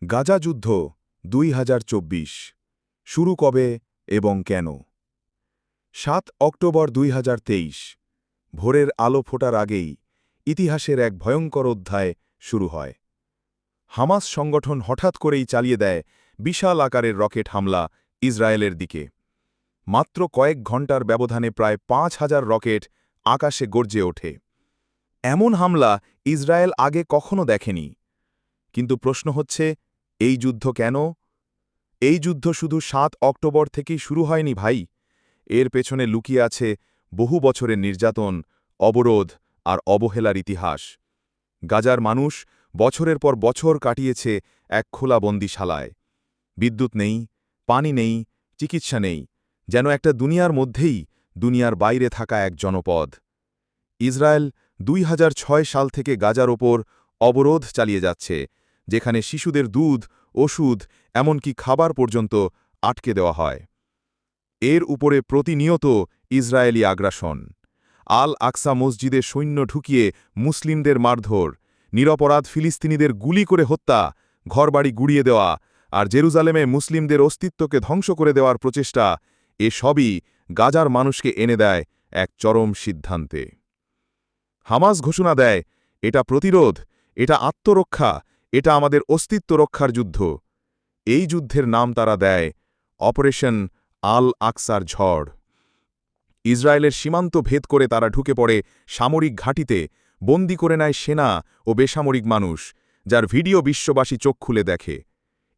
গাজা যুদ্ধ ২০২৪ শুরু কবে এবং কেন? ৭ অক্টোবর ২০২৩ ভোরের আলো ফোটার আগেই ইতিহাসের এক ভয়ঙ্কর অধ্যায় শুরু হয়। হামাস সংগঠন হঠাৎ করেই চালিয়ে দেয় বিশাল আকারের রকেট হামলা ইসরায়েলের দিকে। মাত্র কয়েক ঘণ্টার ব্যবধানে প্রায় ৫,০০০ রকেট আকাশে গর্জে ওঠে। এমন হামলা ইসরায়েল আগে কখনো দেখেনি। কিন্তু প্রশ্ন হচ্ছে, এই যুদ্ধ কেন? এই যুদ্ধ শুধু ৭ অক্টোবর থেকেই শুরু হয়নি ভাই। এর পেছনে লুকিয়ে আছে বহু বছরের নির্যাতন, অবরোধ আর অবহেলার ইতিহাস। গাজার মানুষ বছরের পর বছর কাটিয়েছে এক খোলা বন্দিশালায়। বিদ্যুৎ নেই, পানি নেই, চিকিৎসা নেই, যেন একটা দুনিয়ার মধ্যেই দুনিয়ার বাইরে থাকা এক জনপদ। ইসরায়েল ২০০৬ সাল থেকে গাজার ওপর অবরোধ চালিয়ে যাচ্ছে, যেখানে শিশুদের দুধ, ওষুধ, এমনকি খাবার পর্যন্ত আটকে দেওয়া হয়। এর উপরে প্রতিনিয়ত ইসরায়েলি আগ্রাসন। আল আকসা মসজিদে সৈন্য ঢুকিয়ে মুসলিমদের মারধর, নিরপরাধ ফিলিস্তিনিদের গুলি করে হত্যা, ঘরবাড়ি গুড়িয়ে দেওয়া আর জেরুজালেমে মুসলিমদের অস্তিত্বকে ধ্বংস করে দেওয়ার প্রচেষ্টা, এসবই গাজার মানুষকে এনে দেয় এক চরম সিদ্ধান্তে। হামাস ঘোষণা দেয়, এটা প্রতিরোধ, এটা আত্মরক্ষা, এটা আমাদের অস্তিত্ব রক্ষার যুদ্ধ। এই যুদ্ধের নাম তারা দেয় অপারেশন আল আকসার ঝড়। ইসরায়েলের সীমান্ত ভেদ করে তারা ঢুকে পড়ে সামরিক ঘাঁটিতে, বন্দি করে নেয় সেনা ও বেসামরিক মানুষ, যার ভিডিও বিশ্ববাসী চোখ খুলে দেখে।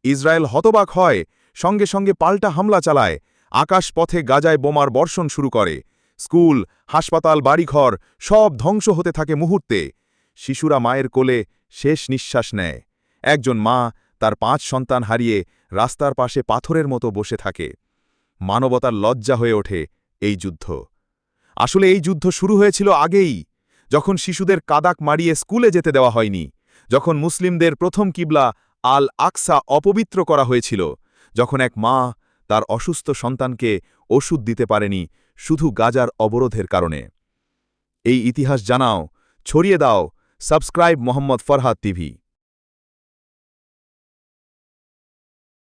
ইসরায়েল হতবাক হয়, সঙ্গে সঙ্গে পাল্টা হামলা চালায়, আকাশপথে গাজায় বোমার বর্ষণ শুরু করে। স্কুল, হাসপাতাল, বাড়িঘর সব ধ্বংস হতে থাকে মুহূর্তে। শিশুরা মায়ের কোলে শেষ নিঃশ্বাস নেয়। একজন মা তার ৫ সন্তান হারিয়ে রাস্তার পাশে পাথরের মতো বসে থাকে। মানবতার লজ্জা হয়ে ওঠে এই যুদ্ধ। আসলে এই যুদ্ধ শুরু হয়েছিল আগেই, যখন শিশুদের কাদাক মারিয়ে স্কুলে যেতে দেওয়া হয়নি, যখন মুসলিমদের প্রথম কিবলা আল আকসা অপবিত্র করা হয়েছিল, যখন এক মা তার অসুস্থ সন্তানকে ওষুধ দিতে পারেনি শুধু গাজার অবরোধের কারণে। এই ইতিহাস জানাও, ছড়িয়ে দাও। Subscribe Mohammad Farhad TV.